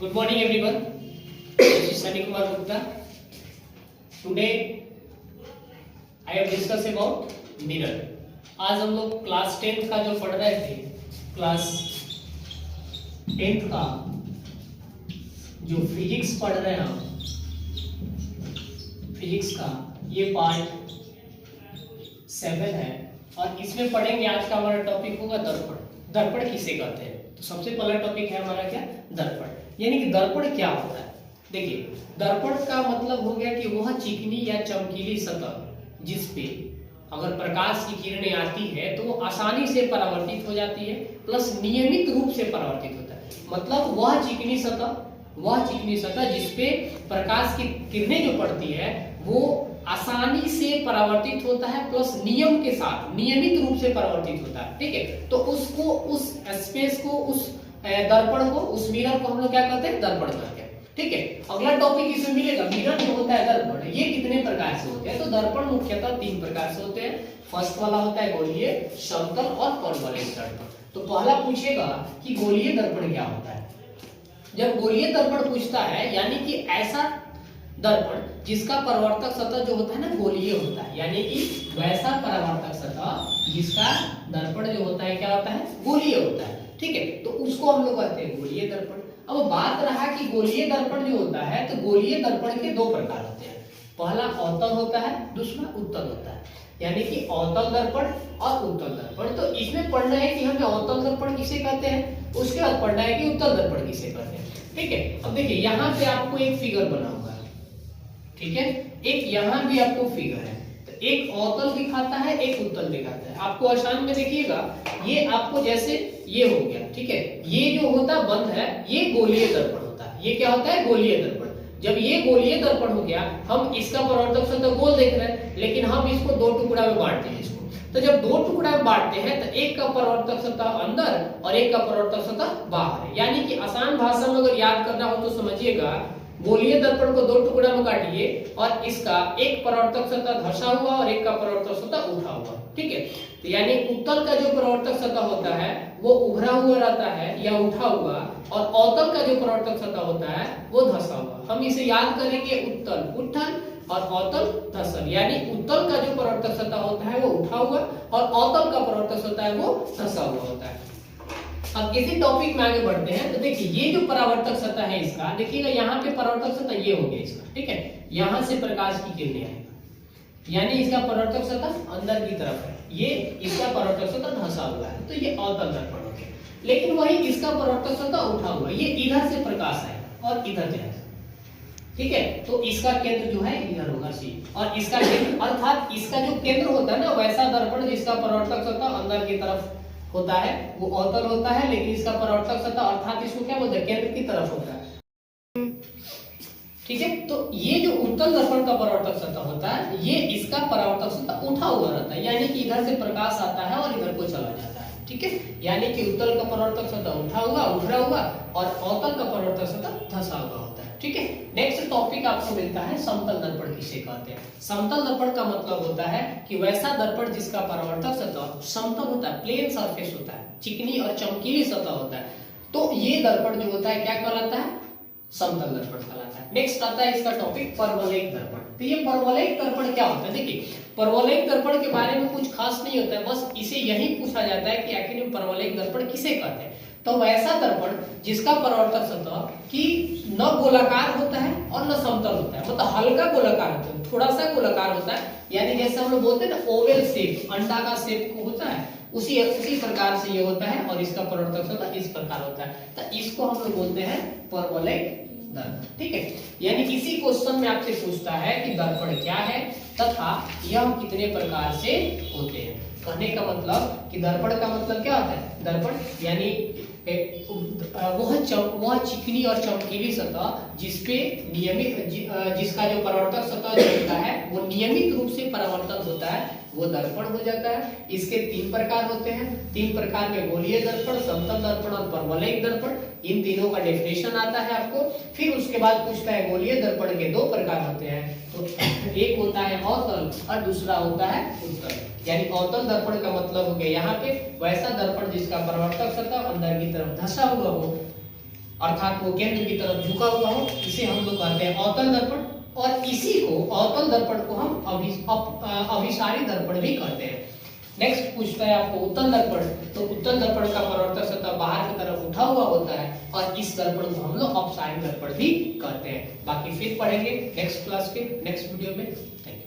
Good morning everyone. This is Sunny Kumar Gupta. Today I have discussed about mirror. आज हम लोग class 10th का जो पढ़ रहे थे, क्लास 10th का जो फिजिक्स पढ़ रहे हैं हम, फिजिक्स का ये पार्ट 7 है और इसमें पढ़ेंगे। आज का हमारा टॉपिक होगा दर्पण। दर्पण किसे कहते हैं? तो सबसे पहला टॉपिक है हमारा क्या? दर्पण। यानी कि दर्पण क्या होता है? देखिए, दर्पण का मतलब हो गया कि वह चिकनी या चमकीली सतह जिस पे अगर प्रकाश की किरणें आती है तो वो आसानी से परावर्तित हो जाती है, प्लस नियमित रूप से परावर्तित होता है। मतलब वह चिकनी सतह जिस पे प्रकाश की किरणें जो पड़ती है वो आसानी से परावर्तित होता है, प्लस नियम के साथ नियमित रूप से परावर्तित होता है। ठीक है, तो उसको, उस स्पेस को, उस दर्पण को, उस मिरर को हम लोग क्या कहते हैं? दर्पण कहते हैं। ठीक है, अगला टॉपिक इसमें मिलेगा। मिरर जो होता है दर्पण, ये कितने प्रकार से होते हैं? तो दर्पण मुख्यतः 3 प्रकार से होते हैं। फर्स्ट वाला होता है गोलीय, समतल और परवलयिक दर्पण। तो पहला पूछेगा कि गोलीय दर्पण क्या होता है। जब गोलीय दर्पण पूछता है यानी कि ऐसा दर्पण जिसका परावर्तक सतह जो होता है ना गोलीय होता है, यानी कि वैसा परावर्तक सतह जिसका दर्पण जो होता है क्या होता है? गोलीय होता है। ठीक है, तो उसको हम लोग कहते हैं गोलीय दर्पण। अब बात रहा कि गोलीय दर्पण जो होता है, तो गोलीय दर्पण के 2 प्रकार होते हैं। पहला अवतल होता है, दूसरा उत्तल होता है। यानी कि अवतल दर्पण और उत्तल दर्पण। तो इसमें पढ़ना है कि हमें अवतल दर्पण किसे कहते हैं, उसके बाद पढ़ना है कि उत्तल दर्पण किसे कहते हैं। ठीक है, अब देखिए यहाँ पे आपको एक फिगर बना हुआ है। ठीक है, एक यहाँ भी आपको फिगर है, तो एक अवतल दिखाता है, एक उत्तल दिखाता है। आपको आसान में देखिएगा, ये आपको जैसे ये हो गया। ठीक है, ये जो होता है बंद है, ये गोलीय दर्पण होता है। ये क्या होता है? गोलीय दर्पण। जब ये गोलीय दर्पण हो गया, हम इसका परावर्तक सतह गोल देख रहे हैं, लेकिन हम इसको 2 टुकड़ा में बांटते हैं इसको। तो जब 2 टुकड़ा में बांटते हैं तो एक का परावर्तक सतह अंदर और एक का परावर्तक सतह बाहर है। यानी कि आसान भाषा में अगर याद करना हो तो समझिएगा, गोलीय दर्पण को 2 टुकड़ा में काटिए और इसका एक परावर्तक सतह धंसा हुआ और एक का परावर्तक सतह उठा हुआ। ठीक है, तो यानी उत्तल का जो परावर्तक सतह होता है वो उभरा हुआ रहता है या उठा हुआ, और अवतल का जो परावर्तक सतह होता है वो धंसा हुआ। हम इसे याद करेंगे, उत्तल उठल और अवतल धसल। यानी उत्तल का जो परावर्तक सतह होता है वो उठा हुआ और अवतल का परावर्तक सतह है वो धंसा हुआ होता है। अब इसी टॉपिक में आगे बढ़ते हैं। तो देखिए, ये जो परावर्तक सतह है इसका, देखिएगा यहाँ पे परावर्तक सतह ये हो गया इसका। ठीक है, यहाँ से प्रकाश की किरणें आएगा, यानी इसका परावर्तक सतह अंदर की तरफ है, ये इसका परावर्तक सतह धंसा हुआ है, तो ये अवतल दर्पण हो गया। लेकिन वही इसका परावर्तक सतह उठा हुआ, ये इधर से प्रकाश आएगा और इधर जाएगा। ठीक है, तो इसका केंद्र जो है इधर होगा सी, और इसका केंद्र, अर्थात इसका जो केंद्र होता है ना, वैसा दर्पण जिसका परावर्तक सतह अंदर की तरफ होता है वो अवतल होता है, लेकिन इसका परावर्तक सतह अर्थात इसको क्या बोलते हैं? केंद्र की तरफ होता है। ठीक है, तो ये जो उत्तल दर्पण का परावर्तक सतह होता है, ये इसका परावर्तक सतह उठा हुआ रहता है, यानी कि इधर से प्रकाश आता है और इधर को चला जाता है। ठीक है, यानी कि उत्तल का परावर्तक सतह उठा हुआ, उभरा हुआ, और अवतल का परावर्तक सतह धंसा हुआ होता है। ठीक है, नेक्स्ट टॉपिक आपको मिलता है समतल दर्पण किसे कहते हैं। समतल दर्पण का मतलब होता है कि वैसा दर्पण जिसका परावर्तक सतह समतल होता है, प्लेन सरफेस होता है, चिकनी और चमकीली सतह होता है। तो ये दर्पण जो होता है क्या कहलाता है? समतल दर्पण कहलाता है। नेक्स्ट आता है इसका टॉपिक परवलयिक दर्पण। तो ये परवलयिक दर्पण क्या होता है? देखिए, परवलयिक दर्पण के बारे में कुछ खास नहीं होता है, बस इसे यही पूछा जाता है कि आखिर में परवलयिक दर्पण किसे कहते हैं। तो वैसा दर्पण जिसका परावर्तक सतह की न गोलाकार होता है और न समतल होता है, मतलब हल्का गोलाकार होता है, थोड़ा सा गोलाकार होता है। यानी जैसे हम लोग बोलते हैं ना ओवल शेप, अंडा का शेप होता है, उसी प्रकार से ये होता है, और इसका परावर्तक सतह इस प्रकार होता है। तो इसको हम लोग बोलते हैं परवलयिक दर्पण। ठीक है, यानी इसी क्वेश्चन में आपसे पूछता है कि दर्पण क्या है तथा यह कितने प्रकार से होते हैं। कहने का मतलब कि दर्पण का मतलब क्या होता है? दर्पण यानी वह चिकनी और चमकीली सतह जिसपे नियमित जिसका जो परावर्तक सतह जो होता है वो नियमित रूप से परावर्तन होता है, वो दर्पण हो जाता है। इसके 3 प्रकार होते हैं। 3 प्रकार में गोलीय दर्पण, समतल दर्पण और परवलयिक दर्पण। इन तीनों का डेफिनेशन आता है आपको। फिर उसके बाद पूछता है गोलीय दर्पण के 2 प्रकार होते हैं, तो एक होता है अवतल और दूसरा होता है उत्तल। यानी अवतल दर्पण का मतलब हो गया यहाँ पे वैसा दर्पण जिसका परावर्तक सतह अंदर की तरफ धंसा हुआ हो, अर्थात वो केंद्र की तरफ झुका हुआ हो, इसे हम लोग कहते हैं अवतल दर्पण। और इसी को अवतल दर्पण को हम अभिसारी दर्पण भी कहते हैं। नेक्स्ट पूछता है आपको उत्तल दर्पण। तो उत्तल दर्पण का परावर्तक सतह बाहर की तरफ उठा हुआ होता है और इस दर्पण को हम लोग अपसारी दर्पण भी कहते हैं। बाकी फिर पढ़ेंगे नेक्स्ट क्लास के नेक्स्ट वीडियो में। Thank you.